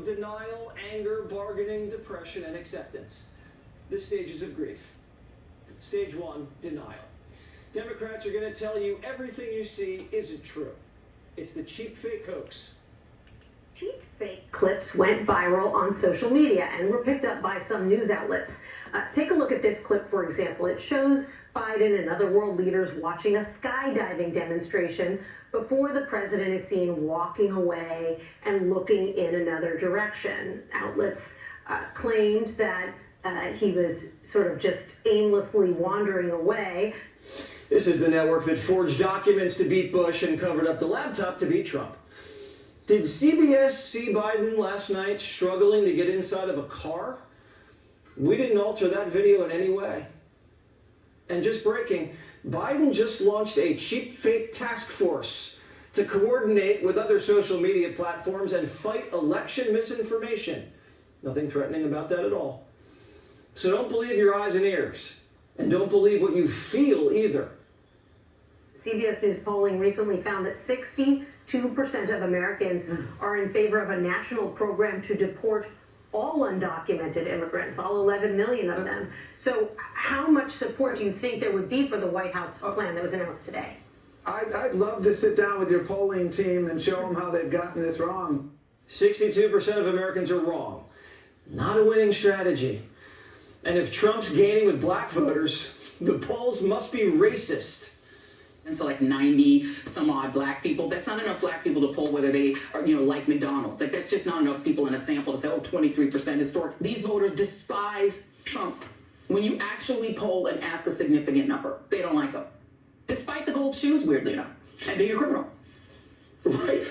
of denial, anger, bargaining, depression, and acceptance. The stages of grief. Stage 1, denial. Democrats are going to tell you everything you see isn't true. It's the cheap fake hoax. Cheap fake clips went viral on social media and were picked up by some news outlets. Take a look at this clip, for example. It shows Biden and other world leaders watching a skydiving demonstration before the president is seen walking away and looking in another direction. Outlets claimed that he was sort of just aimlessly wandering away. This is the network that forged documents to beat Bush and covered up the laptop to beat Trump. Did CBS see Biden last night struggling to get inside of a car? We didn't alter that video in any way. And just breaking, Biden just launched a cheap fake task force to coordinate with other social media platforms and fight election misinformation. Nothing threatening about that at all. So don't believe your eyes and ears, and don't believe what you feel either. CBS News polling recently found that 62% of Americans are in favor of a national program to deport all undocumented immigrants, all 11 million of them. So how much support do you think there would be for the White House plan that was announced today? I'd love to sit down with your polling team and show them how they've gotten this wrong. 62% of Americans are wrong. Not a winning strategy. And if Trump's gaining with black voters, the polls must be racist. And so like 90 some odd black people, that's not enough black people to poll whether they are, like McDonald's. Like that's just not enough people in a sample to say, 23% historic. These voters despise Trump. When you actually poll and ask a significant number, they don't like him. Despite the gold shoes, weirdly enough, and being a criminal. Right.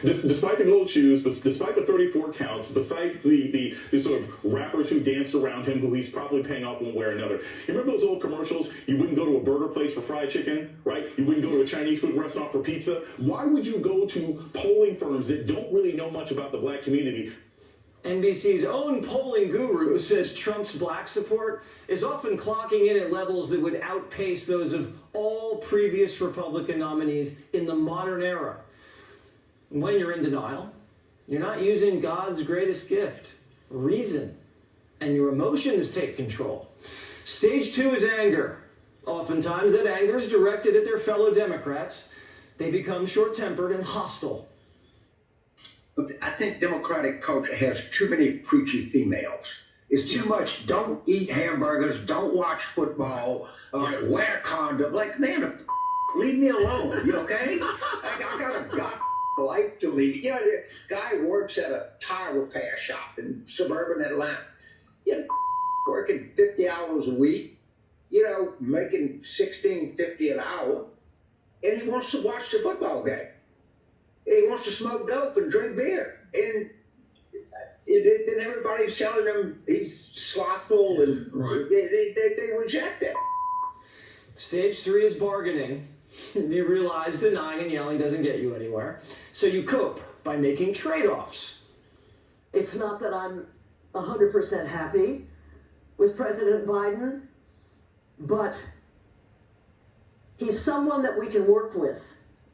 Despite the gold shoes, despite the 34 counts, despite the sort of rappers who danced around him, who he's probably paying off one way or another. You remember those old commercials? You wouldn't go to a burger place for fried chicken, right? You wouldn't go to a Chinese food restaurant for pizza. Why would you go to polling firms that don't really know much about the black community? NBC's own polling guru says Trump's black support is often clocking in at levels that would outpace those of all previous Republican nominees in the modern era. When you're in denial, you're not using God's greatest gift, reason, and your emotions take control. Stage 2 is anger. Oftentimes that anger is directed at their fellow Democrats. They become short-tempered and hostile. Look, I think Democratic culture has too many preachy females. It's too much, don't eat hamburgers, don't watch football, wear a condom. Like, man, leave me alone, you okay? I got a life to lead. The guy works at a tire repair shop in suburban Atlanta. Working 50 hours a week, making $16.50 an hour, and he wants to watch the football game. He wants to smoke dope and drink beer. And then everybody's telling him he's slothful, and they reject it. Stage 3 is bargaining. You realize denying and yelling doesn't get you anywhere. So you cope by making trade-offs. It's not that I'm 100% happy with President Biden, but he's someone that we can work with,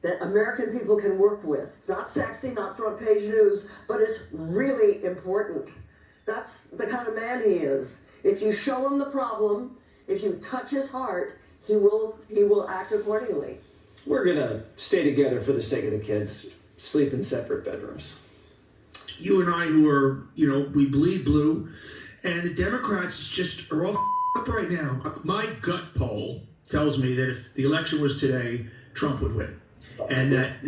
that American people can work with. Not sexy, not front page news, but it's really important. That's the kind of man he is. If you show him the problem, if you touch his heart, he will act accordingly. We're gonna stay together for the sake of the kids. Sleep in separate bedrooms. You and I, who are, we bleed blue, and the Democrats just are all up right now. My gut poll tells me that if the election was today, Trump would win. And that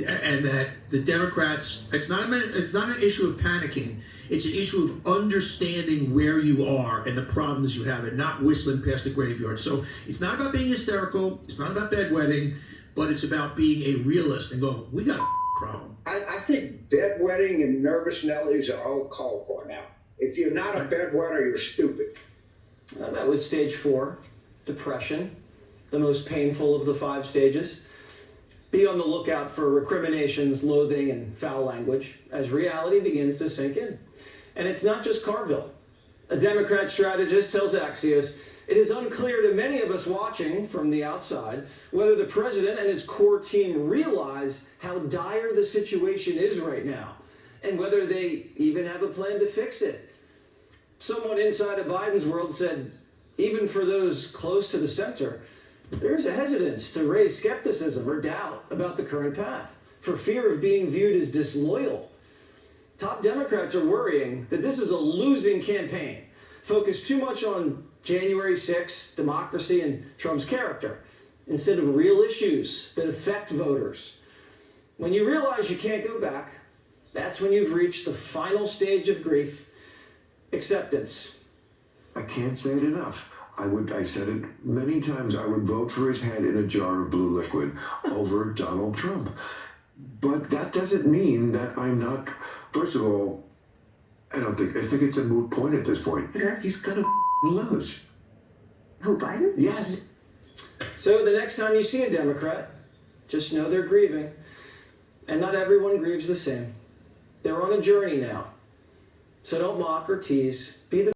the Democrats, it's not an issue of panicking. It's an issue of understanding where you are and the problems you have and not whistling past the graveyard. So it's not about being hysterical. It's not about bedwetting, but it's about being a realist and go, we got a problem. I think bedwetting and nervous Nellies are all called for now. If you're not a bedwetter, you're stupid. That was stage 4, depression, the most painful of the 5 stages. Be on the lookout for recriminations, loathing, and foul language as reality begins to sink in. And it's not just Carville. A Democrat strategist tells Axios, it is unclear to many of us watching from the outside whether the president and his core team realize how dire the situation is right now. and whether they even have a plan to fix it. Someone inside of Biden's world said, even for those close to the center, there's a hesitance to raise skepticism or doubt about the current path for fear of being viewed as disloyal. Top Democrats are worrying that this is a losing campaign, focused too much on January 6th, democracy, and Trump's character, instead of real issues that affect voters. When you realize you can't go back, that's when you've reached the final stage of grief, acceptance. I can't say it enough. I said it many times, I would vote for his head in a jar of blue liquid over Donald Trump. But that doesn't mean that I'm not, first of all, I think it's a moot point at this point. Okay. He's gonna lose. Who, Biden? Yes. So the next time you see a Democrat, just know they're grieving. And not everyone grieves the same. They're on a journey now. So don't mock or tease. Be the